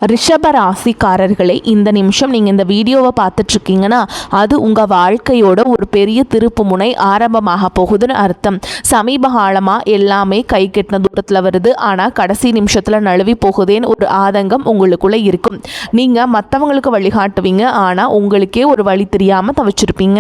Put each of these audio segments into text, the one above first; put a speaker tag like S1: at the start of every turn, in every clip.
S1: ரிஷப ராசிக்காரர்களே, இந்த நிமிஷம் நீங்கள் இந்த வீடியோவை பார்த்துட்ருக்கீங்கன்னா அது உங்கள் வாழ்க்கையோட ஒரு பெரிய திருப்பு முனை ஆரம்பமாக போகுதுன்னு அர்த்தம். சமீப காலமாக எல்லாமே கை கெட்டின தூரத்தில் வருது, ஆனால் கடைசி நிமிஷத்தில் நழுவி போகுதேன்னு ஒரு ஆதங்கம் உங்களுக்குள்ளே இருக்கும். நீங்கள் மற்றவங்களுக்கு வழிகாட்டுவீங்க, ஆனால் உங்களுக்கே ஒரு வழி தெரியாமல் தவிச்சிருப்பீங்க.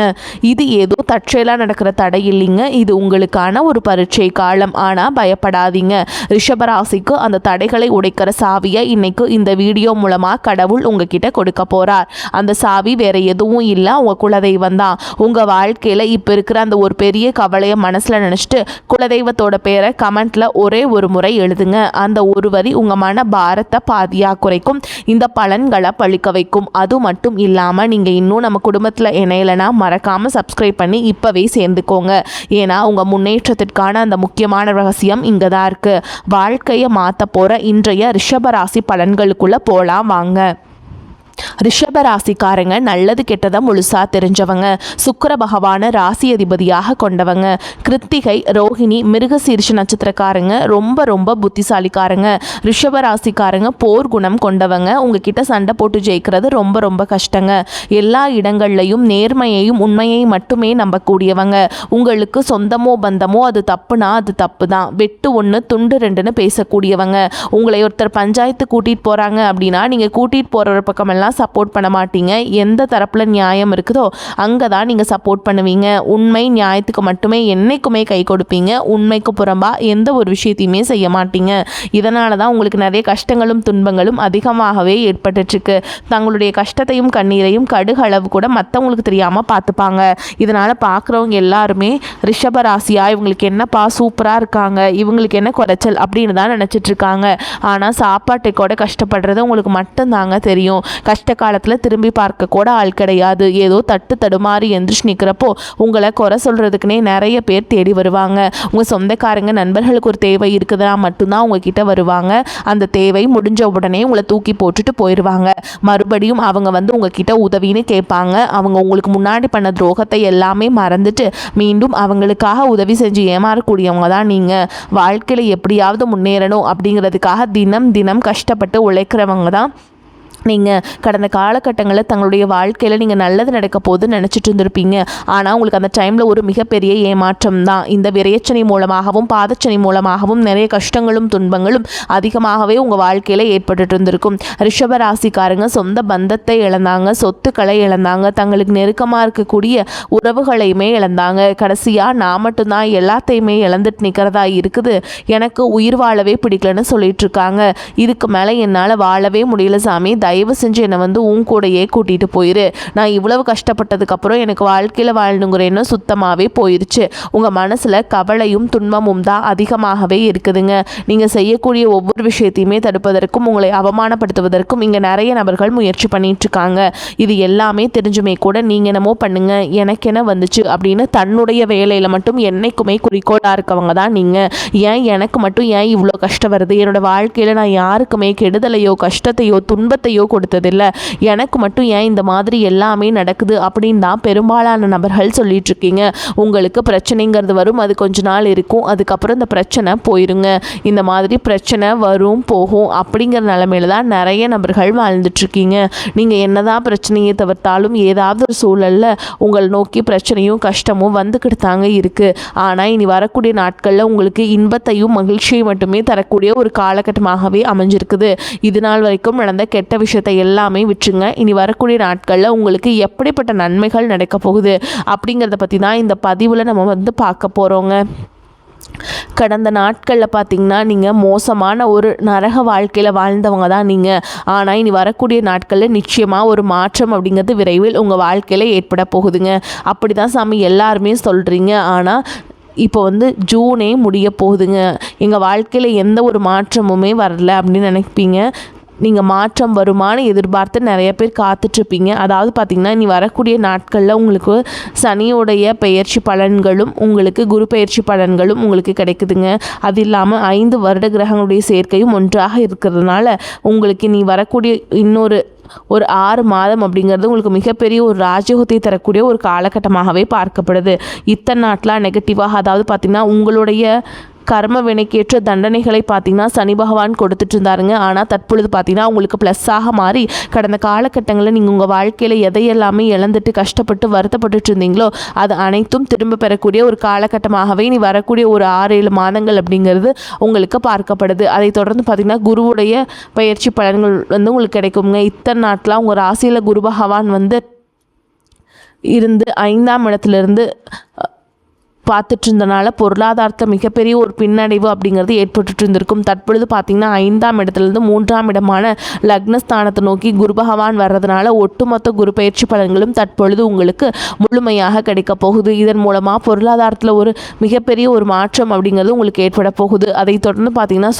S1: இது ஏதோ தற்செயலாக நடக்கிற தடை இல்லைங்க, இது உங்களுக்கான ஒரு பரீட்சை காலம். ஆனால் பயப்படாதீங்க, ரிஷபராசிக்கு அந்த தடைகளை உடைக்கிற சாவியை இன்னைக்கு இந்த வீடியோ மூலமாக கடவுள் உங்ககிட்ட கொடுக்க போறார். அந்த சாவி வேற எதுவும் இல்லை, உங்க குலதெய்வம் தான். உங்க வாழ்க்கையில இப்ப இருக்கிற அந்த ஒரு பெரிய கவலையை மனசுல நினைச்சிட்டு குலதெய்வத்தோட பேரை கமெண்ட்ல ஒரே ஒரு முறை எழுதுங்க. அந்த ஒரு வரி உங்க மன பாரத்தை பாதியா குறைக்கும், இந்த பலன்களை பழிக்க வைக்கும். அது மட்டும் இல்லாம நீங்க இன்னும் நம்ம குடும்பத்துல இணையலைன்னா மறக்காம சப்ஸ்கிரைப் பண்ணி இப்பவே சேர்ந்துக்கோங்க. ஏன்னா உங்க முன்னேற்றத்திற்கான அந்த முக்கியமான ரகசியம் இங்க தான் இருக்கு. வாழ்க்கையை மாற்ற போற இன்றைய ரிஷபராசி பலன்களுக்குள்ள போலாம் வாங்க. ரிஷபராசிக்காரங்க நல்லது கெட்டதை முழுசா தெரிஞ்சவங்க. சுக்கிர பகவான ராசி அதிபதியாக கொண்டவங்க. கிருத்திகை, ரோஹிணி, மிருகசீரிஷ நட்சத்திரக்காரங்க ரொம்ப ரொம்ப புத்திசாலிக்காரங்க. ரிஷபராசிக்காரங்க போர் குணம் கொண்டவங்க. உங்ககிட்ட சண்டை போட்டு ஜெயிக்கிறது ரொம்ப ரொம்ப கஷ்டங்க. எல்லா இடங்கள்லையும் நேர்மையையும் உண்மையையும் மட்டுமே நம்பக்கூடியவங்க. உங்களுக்கு சொந்தமோ பந்தமோ அது தப்புனா அது தப்பு தான், வெட்டு ஒன்று துண்டு ரெண்டுன்னு பேசக்கூடியவங்க. உங்களை ஒருத்தர் பஞ்சாயத்து கூட்டிகிட்டு போகிறாங்க அப்படின்னா நீங்கள் கூட்டிகிட்டு போகிற பக்கமெல்லாம் சப்போர்ட் பண்ண மாட்டீங்க. எந்த தரப்புல நியாயம் இருக்குதோ அங்கே தான் நீங்கள் சப்போர்ட் பண்ணுவீங்க. உண்மை நியாயத்துக்கு மட்டுமே என்னைக்குமே கை கொடுப்பீங்க. உண்மைக்கு புறம்பா எந்த ஒரு விஷயத்தையுமே செய்ய மாட்டீங்க. இதனால தான் உங்களுக்கு நிறைய கஷ்டங்களும் துன்பங்களும் அதிகமாகவே ஏற்பட்டுருக்கு. தங்களுடைய கஷ்டத்தையும் கண்ணீரையும் கடுகு அளவு கூட மற்றவங்களுக்கு தெரியாமல் பார்த்துப்பாங்க. இதனால் பார்க்குறவங்க எல்லாருமே ரிஷபராசியா இவங்களுக்கு என்னப்பா சூப்பராக இருக்காங்க, இவங்களுக்கு என்ன குறைச்சல் அப்படின்னு தான் நினச்சிட்டு இருக்காங்க. ஆனால் சாப்பாட்டை கூட கஷ்டப்படுறது உங்களுக்கு மட்டும்தாங்க தெரியும். கஷ்ட காலத்தில் திரும்பி பார்க்க கூட ஆள் கிடையாது. ஏதோ தட்டு தடுமாறி எந்திரிச்சு நிற்கிறப்போ உங்களை குறை சொல்கிறதுக்குனே நிறைய பேர் தேடி வருவாங்க. உங்கள் சொந்தக்காரங்க நண்பர்களுக்கு ஒரு தேவை இருக்குதுன்னா மட்டும்தான் உங்ககிட்ட வருவாங்க. அந்த தேவை முடிஞ்ச உடனே உங்களை தூக்கி போட்டுட்டு போயிடுவாங்க. மறுபடியும் அவங்க வந்து உங்ககிட்ட உதவின்னு கேட்பாங்க. அவங்க உங்களுக்கு முன்னாடி பண்ண துரோகத்தை எல்லாமே மறந்துட்டு மீண்டும் அவங்களுக்காக உதவி செஞ்சு ஏமாறக்கூடியவங்க தான் நீங்கள். வாழ்க்கையில் எப்படியாவது முன்னேறணும் அப்படிங்கிறதுக்காக தினம் தினம் கஷ்டப்பட்டு உழைக்கிறவங்க தான் நீங்கள். கடந்த காலகட்டங்களில் தங்களுடைய வாழ்க்கையில் நீங்கள் நல்லது நடக்க போதுன்னு நினச்சிட்டு இருந்திருப்பீங்க. ஆனால் உங்களுக்கு அந்த டைமில் ஒரு மிகப்பெரிய ஏமாற்றம் தான். இந்த விரையச்சனை மூலமாகவும் பாதச்சனை மூலமாகவும் நிறைய கஷ்டங்களும் துன்பங்களும் அதிகமாகவே உங்கள் வாழ்க்கையில் ஏற்பட்டு இருந்திருக்கும். ரிஷபராசிக்காரங்க சொந்த பந்தத்தை இழந்தாங்க, சொத்துக்களை இழந்தாங்க, தங்களுக்கு நெருக்கமாக இருக்கக்கூடிய உறவுகளையுமே இழந்தாங்க. கடைசியாக நான் மட்டும்தான் எல்லாத்தையுமே இழந்துட்டு நிற்கிறதா இருக்குது, எனக்கு உயிர் வாழவே பிடிக்கலன்னு சொல்லிட்டு இருக்காங்க. இதுக்கு மேலே என்னால் வாழவே முடியல சாமி, தயவு செஞ்சு என்னை வந்து உன் கூடையே கூட்டிகிட்டு போயிரு. நான் இவ்வளவு கஷ்டப்பட்டதுக்கப்புறம் எனக்கு வாழ்க்கையில் வாழணுங்கிற எண்ணம் சுத்தமாகவே போயிடுச்சு. உங்கள் மனசில் கவலையும் துன்பமும் தான் அதிகமாகவே இருக்குதுங்க. நீங்கள் செய்யக்கூடிய ஒவ்வொரு விஷயத்தையுமே தடுப்பதற்கும் உங்களை அவமானப்படுத்துவதற்கும் இங்கே நிறைய நபர்கள் முயற்சி பண்ணிகிட்ருக்காங்க. இது எல்லாமே தெரிஞ்சுமே கூட நீங்கள் என்னமோ பண்ணுங்க, எனக்கு என்ன வந்துச்சு அப்படின்னு தன்னுடைய வேலையில் மட்டும் என்னைக்குமே குறிக்கோளாக இருக்கவங்க தான் நீங்கள். ஏன் எனக்கு மட்டும் ஏன் இவ்வளோ கஷ்டம் வருது, என்னோடய வாழ்க்கையில் நான் யாருக்குமே கெடுதலையோ கஷ்டத்தையோ துன்பத்தையோ கொடுத்ததில்லை, எனக்கு மட்டும் ஏன் இந்த மாதிரி எல்லாமே நடக்குது அப்படின்னு தான் பெரும்பாலான நபர்கள் சொல்லிட்டு இருக்கீங்க. உங்களுக்கு பிரச்சனைங்கிறது வரும், அது கொஞ்ச நாள் இருக்கும், அதுக்கப்புறம் இந்த பிரச்சனை போயிருங்க. இந்த மாதிரி பிரச்சனை வரும் போகும் அப்படிங்கிற நிலைமையில தான் நிறைய நபர்கள் வாழ்ந்துட்டுருக்கீங்க. நீங்கள் என்னதான் பிரச்சனையை தவிர்த்தாலும் ஏதாவது ஒரு சூழலில் உங்களை நோக்கி பிரச்சனையும் கஷ்டமும் வந்துக்கிட்டு தாங்க இருக்குது. ஆனால் இனி வரக்கூடிய நாட்களில் உங்களுக்கு இன்பத்தையும் மகிழ்ச்சியை மட்டுமே தரக்கூடிய ஒரு காலகட்டமாகவே அமைஞ்சிருக்குது. இது நாள் வரைக்கும் நடந்த கெட்ட விஷயத்தை எல்லாமே விட்டுருங்க. இனி வரக்கூடிய நாட்களில் உங்களுக்கு எப்படிப்பட்ட நன்மைகள் நடக்க போகுது அப்படிங்கிறத பற்றி தான் இந்த பதிவில் நம்ம வந்து பார்க்க போகிறோங்க. கடந்த நாட்களில் பார்த்திங்கன்னா நீங்கள் மோசமான ஒரு நரக வாழ்க்கையில் வாழ்ந்தவங்க தான் நீங்கள். ஆனால் இனி வரக்கூடிய நாட்களில் நிச்சயமாக ஒரு மாற்றம் அப்படிங்கிறது விரைவில் உங்கள் வாழ்க்கையில் ஏற்பட போகுதுங்க. அப்படி தான் சாமி எல்லாருமே சொல்கிறீங்க. ஆனால் இப்போ வந்து ஜூனே முடிய போகுதுங்க, எங்கள் வாழ்க்கையில் எந்த ஒரு மாற்றமுமே வரல அப்படின்னு நினைப்பீங்க. நீங்கள் மாற்றம் வருமானு எதிர்பார்த்து நிறைய பேர் காத்துட்ருப்பீங்க. அதாவது பார்த்திங்கன்னா இனி வரக்கூடிய நாட்களில் உங்களுக்கு சனியோடைய பெயர்ச்சி பலன்களும் உங்களுக்கு குரு பெயர்ச்சி பலன்களும் உங்களுக்கு கிடைக்குதுங்க. அது இல்லாமல் 5 வருட கிரகங்களுடைய சேர்க்கையும் ஒன்றாக இருக்கிறதுனால உங்களுக்கு இனி வரக்கூடிய இன்னொரு ஒரு 6 மாதம் அப்படிங்கிறது உங்களுக்கு மிகப்பெரிய ஒரு ராஜயோகத்தை தரக்கூடிய ஒரு காலகட்டமாகவே பார்க்கப்படுது. இத்தனை நாட்களாக நெகட்டிவாக, அதாவது பார்த்திங்கன்னா உங்களுடைய கர்ம வினைக்கேற்ற தண்டனைகளை பார்த்தீங்கன்னா சனி பகவான் கொடுத்துட்டு இருந்தாருங்க. ஆனால் தற்பொழுது பார்த்தீங்கன்னா உங்களுக்கு ப்ளஸ்ஸாக மாறி கடந்த காலகட்டங்களில் நீங்கள் உங்கள் வாழ்க்கையில் எதையெல்லாமே இழந்துட்டு கஷ்டப்பட்டு வருத்தப்பட்டு இருந்தீங்களோ அது அனைத்தும் திரும்ப பெறக்கூடிய ஒரு காலகட்டமாகவே நீ வரக்கூடிய ஒரு 6-7 மாதங்கள் அப்படிங்கிறது உங்களுக்கு பார்க்கப்படுது. அதை தொடர்ந்து பார்த்திங்கன்னா குருவுடைய பயிற்சி பலன்கள் வந்து உங்களுக்கு கிடைக்குங்க. இத்தனை நாட்களாக உங்கள் ராசியில் குரு பகவான் வந்து இருந்து 5ஆம் இடத்துலேருந்து பார்த்துட்டு இருந்தனால பொருளாதாரத்தில் மிகப்பெரிய ஒரு பின்னடைவு அப்படிங்கிறது ஏற்பட்டு இருந்திருக்கும். தற்பொழுது பார்த்திங்கன்னா 5ஆம் இடத்துலேருந்து 3ஆம் இடமான லக்னஸ்தானத்தை நோக்கி குரு பகவான் வர்றதுனால ஒட்டுமொத்த குரு பயிற்சி பலன்களும் தற்பொழுது உங்களுக்கு முழுமையாக கிடைக்க போகுது. இதன் மூலமாக பொருளாதாரத்தில் ஒரு மிகப்பெரிய ஒரு மாற்றம் அப்படிங்கிறது உங்களுக்கு ஏற்பட போகுது. அதை தொடர்ந்து பார்த்திங்கன்னா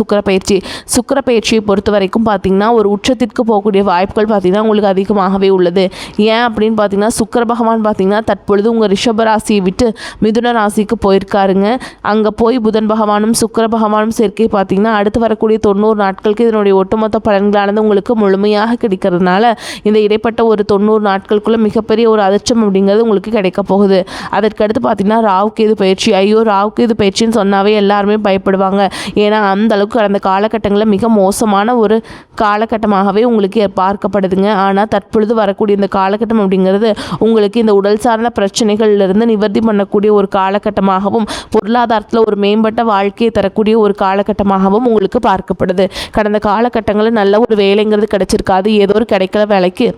S1: சுக்கிர பயிற்சியை பொறுத்த வரைக்கும் பார்த்திங்கன்னா ஒரு உச்சத்திற்கு போகக்கூடிய வாய்ப்புகள் பார்த்திங்கன்னா உங்களுக்கு அதிகமாகவே உள்ளது. ஏன் அப்படின்னு பார்த்திங்கன்னா சுக்கிர பகவான் பார்த்திங்கன்னா தற்பொழுது உங்கள் ரிஷப ராசியை விட்டு மிதுன ராசிக்கு போயிருக்காருங்க. அங்கே போய் புதன் பகவானும் சுக்கிர பகவானும் சேர்க்கை பார்த்தீங்கன்னா அடுத்து வரக்கூடிய 90 நாட்களுக்கு இதனுடைய ஒட்டுமொத்த பலன்களானது உங்களுக்கு முழுமையாக கிடைக்கிறதுனால இந்த இடைப்பட்ட ஒரு 90 நாட்களுக்குள்ள மிகப்பெரிய ஒரு அதிர்ஷ்டம் அப்படிங்கிறது உங்களுக்கு கிடைக்க போகுது. அதற்கடுத்து பார்த்தீங்கன்னா ராகுகேது பயிற்சி. ஐயோ, ராகுகேது பயிற்சின்னு சொன்னாவே எல்லாருமே பயப்படுவாங்க. ஏன்னா அந்த அளவுக்கு கடந்த காலகட்டங்களில் மிக மோசமான ஒரு காலகட்டமாகவே உங்களுக்கு பார்க்கப்படுதுங்க. ஆனால் தற்பொழுது வரக்கூடிய இந்த காலகட்டம் அப்படிங்கிறது உங்களுக்கு இந்த உடல் சார்ந்த பிரச்சனைகள்லேருந்து நிவர்த்தி பண்ணக்கூடிய ஒரு காலகட்டமாகவும் பொருளாதாரத்தில் ஒரு மேம்பட்ட வாழ்க்கையை தரக்கூடிய ஒரு காலகட்டமாகவும் உங்களுக்கு பார்க்கப்படுது. கடந்த காலகட்டங்களில் நல்ல ஒரு வேலைங்கிறது கிடைச்சிருக்காது. ஏதோ ஒரு கிடைக்கல வேலைக்கு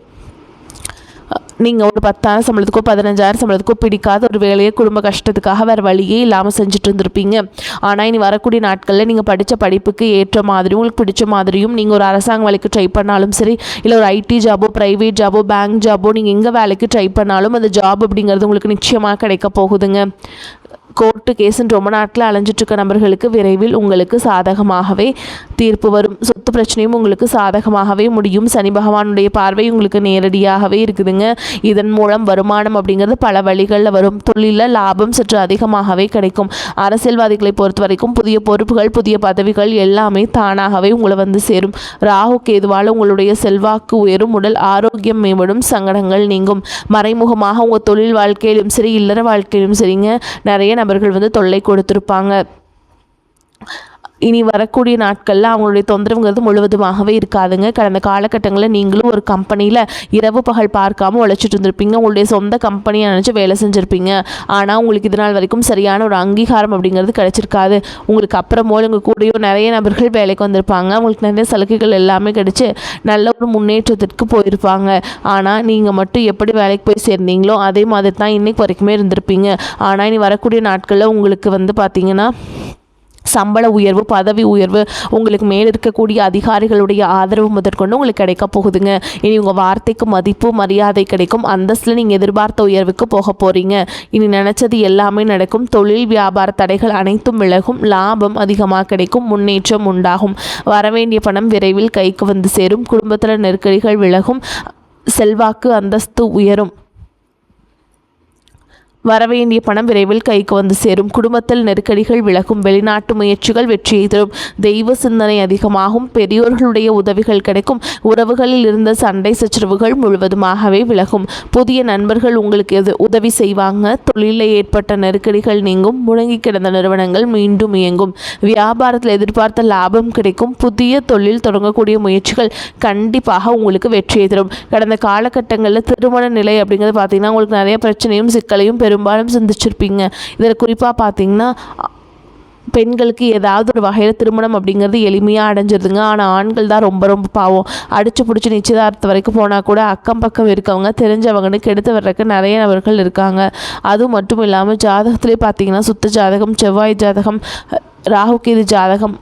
S1: நீங்கள் ஒரு 10,000 சம்பளத்துக்கோ 15,000 சம்பளத்துக்கோ பிடிக்காத ஒரு வேலையை குடும்ப கஷ்டத்துக்காக வேறு வழியே இல்லாமல் செஞ்சுட்டு இருந்திருப்பீங்க. ஆனால் இனி வரக்கூடிய நாட்களில் நீங்கள் படித்த படிப்புக்கு ஏற்ற மாதிரியும் உங்களுக்கு பிடிச்ச மாதிரியும் நீங்கள் ஒரு அரசாங்க வேலைக்கு ட்ரை பண்ணாலும் சரி, இல்லை ஒரு ஐடி ஜாபோ, ப்ரைவேட் ஜாபோ, பேங்க் ஜாபோ, நீங்கள் எங்கே வேலைக்கு ட்ரை பண்ணாலும் அந்த ஜாப் அப்படிங்கிறது உங்களுக்கு நிச்சயமாக கிடைக்க போகுதுங்க. கோர்ட்டு கேஸுன்னு ரொம்ப நாட்டில் அலைஞ்சிட்ருக்க நபர்களுக்கு விரைவில் உங்களுக்கு சாதகமாகவே தீர்ப்பு வரும். சொத்து பிரச்சனையும் உங்களுக்கு சாதகமாகவே முடியும். சனி பகவானுடைய பார்வை உங்களுக்கு நேரடியாகவே இருக்குதுங்க. இதன் மூலம் வருமானம் அப்படிங்கிறது பல வழிகளில் வரும். தொழிலில் லாபம் சற்று அதிகமாகவே கிடைக்கும். அரசியல்வாதிகளை பொறுத்த வரைக்கும் புதிய பொறுப்புகள், புதிய பதவிகள் எல்லாமே தானாகவே உங்களை வந்து சேரும். ராகு கேதுவால் உங்களுடைய செல்வாக்கு உயரும், உடல் ஆரோக்கியம் மேம்படும், சங்கடங்கள் நீங்கும். மறைமுகமாக உங்கள் தொழில் வாழ்க்கையிலும் சரி, இல்லற வாழ்க்கையிலும் சரிங்க நிறைய நபர்கள் வந்து தொல்லை கொடுத்திருப்பாங்க. இனி வரக்கூடிய நாட்களில் அவங்களுடைய தொந்தரவுங்கிறது முழுவதுமாகவே இருக்காதுங்க. கடந்த காலகட்டங்களில் நீங்களும் ஒரு கம்பெனியில் இரவு பகல் பார்க்காம உழைச்சிட்டு இருந்திருப்பீங்க. உங்களுடைய சொந்த கம்பெனியை நினச்சி வேலை செஞ்சுருப்பீங்க. ஆனால் உங்களுக்கு இது நாள் வரைக்கும் சரியான ஒரு அங்கீகாரம் அப்படிங்கிறது கிடைச்சிருக்காது. உங்களுக்கு அப்புறமோ உங்கள் கூடயோ நிறைய நபர்கள் வேலைக்கு வந்திருப்பாங்க. உங்களுக்கு நிறைய சலுகைகள் எல்லாமே கிடைச்சி நல்ல ஒரு முன்னேற்றத்திற்கு போயிருப்பாங்க. ஆனால் நீங்கள் மட்டும் எப்படி வேலைக்கு போய் சேர்ந்தீங்களோ அதே மாதிரி தான் இன்றைக்கு வரைக்குமே இருந்திருப்பீங்க. ஆனால் இனி வரக்கூடிய நாட்களில் உங்களுக்கு வந்து பார்த்திங்கன்னா சம்பள உயர்வு, பதவி உயர்வு, உங்களுக்கு மேல் இருக்கக்கூடிய அதிகாரிகளுடைய ஆதரவு முதற்கொண்டு உங்களுக்கு கிடைக்க போகுதுங்க. இனி உங்கள் வார்த்தைக்கு மதிப்பு, மரியாதை கிடைக்கும். அந்தஸ்தில் நீங்கள் எதிர்பார்த்த உயர்வுக்கு போக போகிறீங்க. இனி நினச்சது எல்லாமே நடக்கும். தொழில் வியாபார தடைகள் அனைத்தும் விலகும். லாபம் அதிகமாக கிடைக்கும். முன்னேற்றம் உண்டாகும். வரவேண்டிய பணம் விரைவில் கைக்கு வந்து சேரும். குடும்பத்தில் நெருக்கடிகள் விலகும். செல்வாக்கு, அந்தஸ்து உயரும். வரவேண்டிய பணம் விரைவில் கைக்கு வந்து சேரும். குடும்பத்தில் நெருக்கடிகள் விலகும். வெளிநாட்டு முயற்சிகள் வெற்றியை தரும். தெய்வ சிந்தனை அதிகமாகும். பெரியோர்களுடைய உதவிகள் கிடைக்கும். உறவுகளில் இருந்த சண்டை சச்சரவுகள் முழுவதுமாகவே விலகும். புதிய நண்பர்கள் உங்களுக்கு உதவி செய்வாங்க. தொழிலில் ஏற்பட்ட நெருக்கடிகள் நீங்கும். முடங்கி கிடந்த நிறுவனங்கள் மீண்டும் இயங்கும். வியாபாரத்தில் எதிர்பார்த்த லாபம் கிடைக்கும். புதிய தொழில் தொடங்கக்கூடிய முயற்சிகள் கண்டிப்பாக உங்களுக்கு வெற்றியை தரும். கடந்த காலகட்டங்களில் திருமண நிலை அப்படிங்கிறது பார்த்திங்கன்னா உங்களுக்கு நிறைய பிரச்சனையும் சிக்கலையும் பெரும்பாலும் சந்திச்சிருப்பீங்க. இதில் குறிப்பாக பார்த்தீங்கன்னா பெண்களுக்கு ஏதாவது ஒரு வகையில் திருமணம் அப்படிங்கிறது எளிமையாக அடைஞ்சிருதுங்க. ஆனால் ஆண்கள் தான் ரொம்ப ரொம்ப பாவம். அடித்து பிடிச்சி நிச்சயதார்த்தம் வரைக்கும் போனால் கூட அக்கம் பக்கம் இருக்கவங்க தெரிஞ்சவங்கன்னு கெடுத்து வர்றதுக்கு நிறைய நபர்கள் இருக்காங்க. அதுவும் மட்டும் இல்லாமல் ஜாதகத்திலே பார்த்தீங்கன்னா சுத்த ஜாதகம், செவ்வாய் ஜாதகம், ராகுகேது ஜாதகம்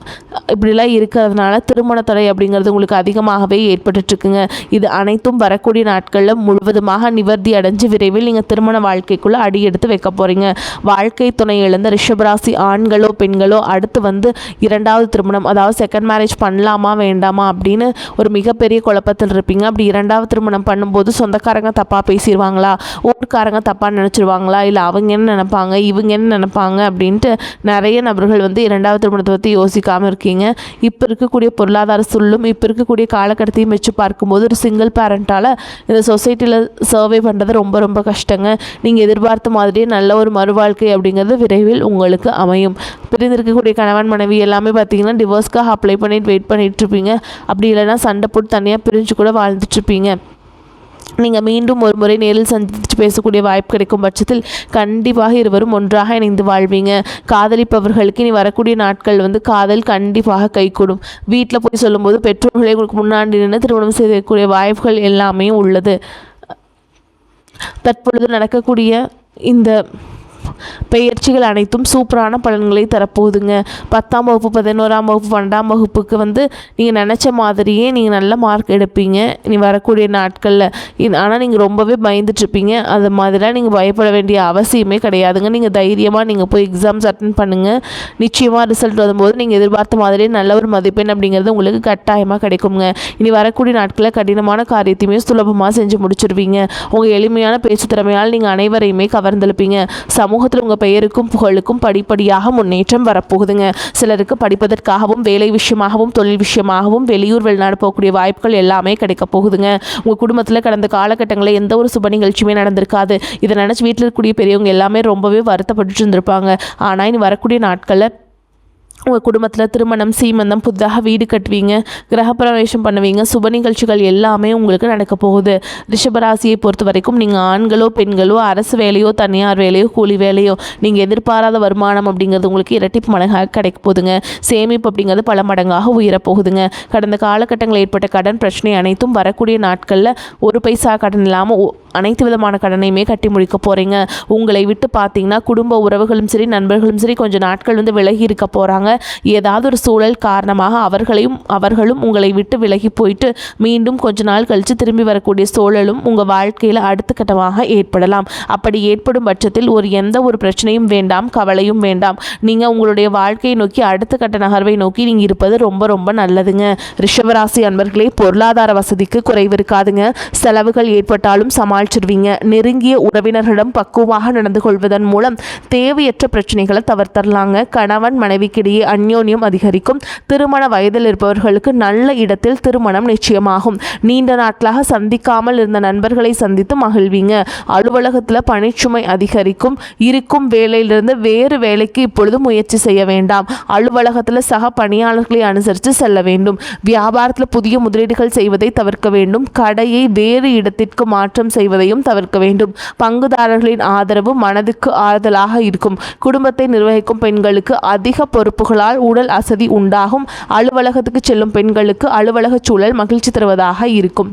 S1: இப்படிலாம் இருக்கிறதுனால திருமண தடை அப்படிங்கிறது உங்களுக்கு அதிகமாகவே ஏற்பட்டுருக்குங்க. இது அனைத்தும் வரக்கூடிய நாட்களில் முழுவதுமாக நிவர்த்தி அடைஞ்சு விரைவில் நீங்கள் திருமண வாழ்க்கைக்குள்ளே அடி எடுத்து வைக்க போகிறீங்க. வாழ்க்கை துணை இழந்த ரிஷபராசி ஆண்களோ பெண்களோ அடுத்து வந்து 2வது திருமணம், அதாவது செகண்ட் மேரேஜ் பண்ணலாமா வேண்டாமா அப்படின்னு ஒரு மிகப்பெரிய குழப்பத்தில் இருப்பீங்க. அப்படி 2வது திருமணம் பண்ணும்போது சொந்தக்காரங்க தப்பாக பேசிடுவாங்களா, ஊர்க்காரங்க தப்பாக நினச்சிருவாங்களா, இல்லை அவங்க என்ன நினைப்பாங்க, இவங்க என்ன நினைப்பாங்க அப்படின்ட்டு நிறைய நபர்கள் வந்து இரண்டாவது திருமணத்தை பற்றி யோசிக்காமல் இருக்கீங்க. இப்போ இருக்கக்கூடிய பொருளாதார சூழலும் இப்போ இருக்கக்கூடிய காலகட்டத்தையும் வச்சு பார்க்கும்போது ஒரு சிங்கிள் பேரண்ட்டால் இந்த சொசைட்டியில் சர்வே பண்ணுறது ரொம்ப ரொம்ப கஷ்டங்க. நீங்கள் எதிர்பார்த்த மாதிரியே நல்ல ஒரு மறுவாழ்க்கை அப்படிங்கிறது விரைவில் உங்களுக்கு அமையும். பிரிந்திருக்கக்கூடிய கணவன் மனைவி எல்லாமே பார்த்தீங்கன்னா டிவோர்ஸ்க்காக அப்ளை பண்ணிட்டு வெயிட் பண்ணிகிட்ருப்பீங்க. அப்படி இல்லைன்னா சண்டை போட்டு தனியாக பிரிஞ்சு கூட வாழ்ந்துட்டுருப்பீங்க. நீங்கள் மீண்டும் ஒரு முறை நேரில் சந்தித்து பேசக்கூடிய வாய்ப்பு கிடைக்கும் பட்சத்தில் கண்டிப்பாக இருவரும் ஒன்றாக இணைந்து வாழ்வீங்க. காதலிப்பவர்களுக்கு இனி வரக்கூடிய நாட்கள் காதல் கண்டிப்பாக கைகூடும். வீட்டில் போய் சொல்லும்போது பெற்றோர்களை உங்களுக்கு முன்னாடி நின்று திருமணம் செய்யக்கூடிய வாய்ப்புகள் எல்லாமே உள்ளது. தற்பொழுது நடக்கக்கூடிய இந்த பெயர்ச்சிகள் அனைத்தும் சூப்பரான பலன்களை தரப்போகுதுங்க. 10ஆம் வகுப்பு 11ஆம் வகுப்பு 12ஆம் வகுப்புக்கு நீங்கள் நினச்ச மாதிரியே நீங்கள் நல்ல மார்க் எடுப்பீங்க இனி வரக்கூடிய நாட்களில். ஆனால் நீங்கள் ரொம்பவே பயந்துட்டுருப்பீங்க. அது மாதிரிலாம் நீங்கள் பயப்பட வேண்டிய அவசியமே கிடையாதுங்க. நீங்கள் தைரியமாக நீங்கள் போய் எக்ஸாம்ஸ் அட்டன் பண்ணுங்கள். நிச்சயமாக ரிசல்ட் வரும்போது நீங்கள் எதிர்பார்த்த மாதிரியே நல்ல ஒரு மதிப்பெண் அப்படிங்கிறது உங்களுக்கு கட்டாயமாக கிடைக்குங்க. இனி வரக்கூடிய நாட்களில் கடினமான காரியத்தையுமே சுலபமாக செஞ்சு முடிச்சிருவீங்க. உங்கள் எளிமையான பேச்சு திறமையால் நீங்கள் அனைவரையுமே கவர்ந்தெழுப்பீங்க. சமூகத்தில் உங்கள் பெயருக்கும் புகழுக்கும் படிப்படியாக முன்னேற்றம் வரப்போகுதுங்க. சிலருக்கு படிப்பதற்காகவும் வேலை விஷயமாகவும் தொழில் விஷயமாகவும் வெளியூர் வெளிநாடு போகக்கூடிய வாய்ப்புகள் எல்லாமே கிடைக்க போகுதுங்க. உங்கள் குடும்பத்தில் கடந்த காலகட்டங்களில் எந்த ஒரு சுப நிகழ்ச்சியுமே நடந்திருக்காது. இதை நினச்சி வீட்டில் இருக்கக்கூடிய பெரியவங்க எல்லாமே ரொம்பவே வருத்தப்பட்டு இருந்திருப்பாங்க. ஆனால் இனி வரக்கூடிய நாட்களில் உங்கள் குடும்பத்தில் திருமணம், சீமந்தம், புதிதாக வீடு கட்டுவீங்க, கிரகப்பிரவேசம் பண்ணுவீங்க. சுப நிகழ்ச்சிகள் எல்லாமே உங்களுக்கு நடக்க போகுது. ரிஷபராசியை பொறுத்த வரைக்கும் நீங்கள் ஆண்களோ பெண்களோ அரசு வேலையோ தனியார் வேலையோ கூலி வேலையோ நீங்கள் எதிர்பாராத வருமானம் அப்படிங்கிறது உங்களுக்கு இரட்டிப்பு மடங்காக கிடைக்க போகுதுங்க. சேமிப்பு அப்படிங்கிறது பல மடங்காக உயரப்போகுதுங்க. கடந்த காலகட்டங்களில் ஏற்பட்ட கடன் பிரச்சனை அனைத்தும் வரக்கூடிய நாட்களில் ஒரு பைசா கடன் இல்லாமல் அனைத்து விதமான கடனையுமே கட்டி முடிக்க போகிறீங்க. உங்களை விட்டு பார்த்தீங்கன்னா குடும்ப உறவுகளும் சரி நண்பர்களும் சரி கொஞ்சம் நாட்கள் விலகி இருக்க போகிறாங்க. ஏதாவது ஒரு சூழல் காரணமாக அவர்களும் உங்களை விட்டு விலகி போயிட்டு மீண்டும் கொஞ்ச நாள் கழித்து திரும்பி வரக்கூடிய சூழலும் உங்கள் வாழ்க்கையில் அடுத்த கட்டமாக ஏற்படலாம். அப்படி ஏற்படும் பட்சத்தில் எந்த ஒரு பிரச்சனையும் வேண்டாம், கவலையும் வேண்டாம். நீங்கள் உங்களுடைய வாழ்க்கையை நோக்கி அடுத்த கட்ட நகர்வை நோக்கி நீங்கள் இருப்பது ரொம்ப ரொம்ப நல்லதுங்க. ரிஷபராசி அன்பர்களே, பொருளாதார வசதிக்கு குறைவு இருக்காதுங்க. செலவுகள் ஏற்பட்டாலும் சமாளிச்சிருவீங்க. நெருங்கிய உறவினர்களிடம் பக்குவமாக நடந்து கொள்வதன் மூலம் தேவையற்ற பிரச்சனைகளை தவிர்த்தரலாங்க. கணவன் மனைவிக்கிடையே அந்யோன்யம் அதிகரிக்கும். திருமண வயதில் இருப்பவர்களுக்கு நல்ல இடத்தில் திருமணம் நிச்சயமாகும். நீண்ட நாட்களாக சந்திக்காமல் இருந்த நண்பர்களை சந்தித்து மகிழ்வீங்க. அலுவலகத்தில் பணிச்சுமை அதிகரிக்கும். இருக்கும் வேலையிலிருந்து வேறு வேலைக்கு இப்பொழுது முயற்சி செய்ய வேண்டாம். அலுவலகத்தில் சக பணியாளர்களை அனுசரித்து செல்ல வேண்டும். வியாபாரத்தில் புதிய முதலீடுகள் செய்வதை தவிர்க்க வேண்டும். கடையை வேறு இடத்திற்கு மாற்றம் செய்வதையும் தவிர்க்க வேண்டும். பங்குதாரர்களின் ஆதரவு மனதுக்கு ஆறுதலாக இருக்கும். குடும்பத்தை நிர்வகிக்கும் பெண்களுக்கு அதிக பொறுப்புகளால் உடல் அசதி உண்டாகும். அலுவலகத்துக்கு செல்லும் பெண்களுக்கு அலுவலக சூழல் மகிழ்ச்சி தருவதாக இருக்கும்.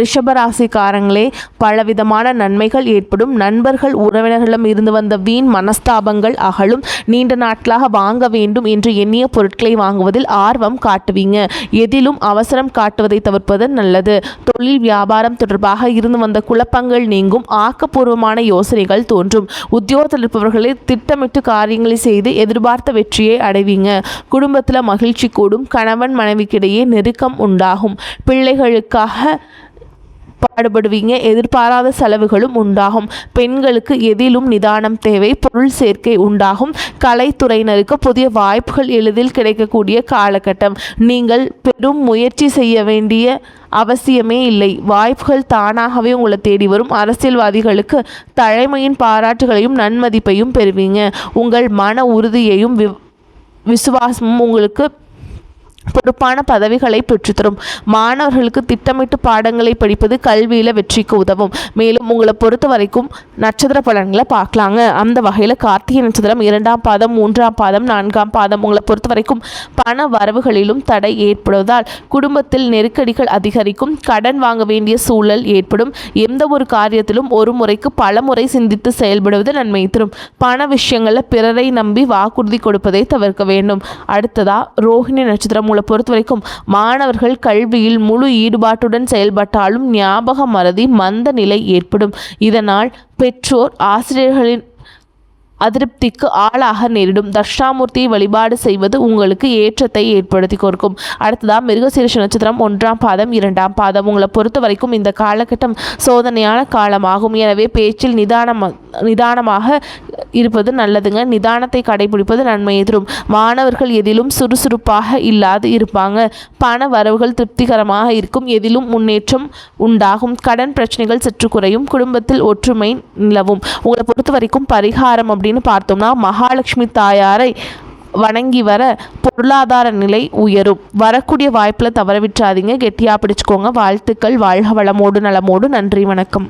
S1: ரிஷபராசிக்காரங்களே, பலவிதமான நன்மைகள் ஏற்படும். நண்பர்கள் உறவினர்களிடம் இருந்து வந்த வீண் மனஸ்தாபங்கள் அகலும். நீண்ட நாட்களாக வாங்க வேண்டும் என்று எண்ணிய பொருட்களை வாங்குவதில் ஆர்வம் காட்டுவீங்க. எதிலும் அவசரம் காட்டுவதை தவிர்ப்பது நல்லது. தொழில் வியாபாரம் தொடர்பாக இருந்து வந்த குழப்பங்கள் நீங்கும். ஆக்கப்பூர்வமான யோசனைகள் தோன்றும். உத்தியோகத்தில் இருப்பவர்களை திட்டமிட்டு காரியங்களை செய்து எதிர்பார்த்த வெற்றியை அடைவீங்க. குடும்பத்தில் மகிழ்ச்சி கூடும். கணவன் மனைவிக்கிடையே நெருக்கம் உண்டாகும். பிள்ளைகளுக்காக பாடுபடுவீங்க. எதிர்பாராத செலவுகளும் உண்டாகும். பெண்களுக்கு எதிலும் நிதானம் தேவை. பொருள் சேர்க்கை உண்டாகும். கலைத்துறையினருக்கு புதிய வாய்ப்புகள் எளிதில் கிடைக்கக்கூடிய காலகட்டம். நீங்கள் பெரும் முயற்சி செய்ய வேண்டிய அவசியமே இல்லை. வாய்ப்புகள் தானாகவே உங்களை தேடி வரும். அரசியல்வாதிகளுக்கு தலைமையின் பாராட்டுகளையும் நன்மதிப்பையும் பெறுவீங்க. உங்கள் மன உறுதியையும் விசுவாசமும் உங்களுக்கு பொறுப்பான பதவிகளை பெற்றுத்தரும். மாணவர்களுக்கு திட்டமிட்டு பாடங்களை படிப்பது கல்வியில் வெற்றிக்கு உதவும். மேலும் உங்களை பொறுத்த வரைக்கும் நட்சத்திர பலன்களை பார்க்கலாங்க. அந்த வகையில் கார்த்திகை நட்சத்திரம் 2ஆம் பாதம் 3ஆம் பாதம் 4ஆம் பாதம் உங்களை பொறுத்த வரைக்கும் பண வரவுகளிலும் தடை ஏற்படுவதால் குடும்பத்தில் நெருக்கடிகள் அதிகரிக்கும். கடன் வாங்க வேண்டிய சூழல் ஏற்படும். எந்த ஒரு காரியத்திலும் ஒரு முறைக்கு பல முறை சிந்தித்து செயல்படுவது நன்மை தரும். பண விஷயங்களில் பிறரை நம்பி வாக்குறுதி கொடுப்பதை தவிர்க்க வேண்டும். அடுத்ததா ரோஹிணி நட்சத்திரம் பொறுத்த வரைக்கும் மாணவர்கள் கல்வியில் முழு ஈடுபாட்டுடன் செயல்பட்டாலும் ஞாபக மறதி மந்த நிலை ஏற்படும். இதனால் பெற்றோர் ஆசிரியர்களின் அதிருப்திக்கு ஆளாக நேரிடும். தட்சிணாமூர்த்தியை வழிபாடு செய்வது உங்களுக்கு ஏற்றத்தை ஏற்படுத்தி கொடுக்கும். அடுத்ததாக மிருகசீரிஷ நட்சத்திரம் 1ஆம் பாதம் 2ஆம் பாதம். உங்களை பொறுத்த வரைக்கும் இந்த காலகட்டம் சோதனையான காலமாகும். எனவே பேச்சில் நிதானமாக இருப்பது நல்லதுங்க. நிதானத்தை கடைபிடிப்பது நன்மையை தரும். மாணவர்கள் எதிலும் சுறுசுறுப்பாக இல்லாது இருப்பாங்க. பண வரவுகள் திருப்திகரமாக இருக்கும். எதிலும் முன்னேற்றம் உண்டாகும். கடன் பிரச்சனைகள் சற்று குறையும். குடும்பத்தில் ஒற்றுமை நிலவும். உங்களை பொறுத்த வரைக்கும் பரிகாரம் அப்படின்னு பார்த்தோம்னா மகாலட்சுமி தாயாரை வணங்கி வர பொருளாதார நிலை உயரும். வரக்கூடிய வாய்ப்பில் தவற விட்டுறாதீங்க. கெட்டியாக பிடிச்சுக்கோங்க. வாழ்த்துக்கள். வாழ்க வளமோடு நலமோடு. நன்றி, வணக்கம்.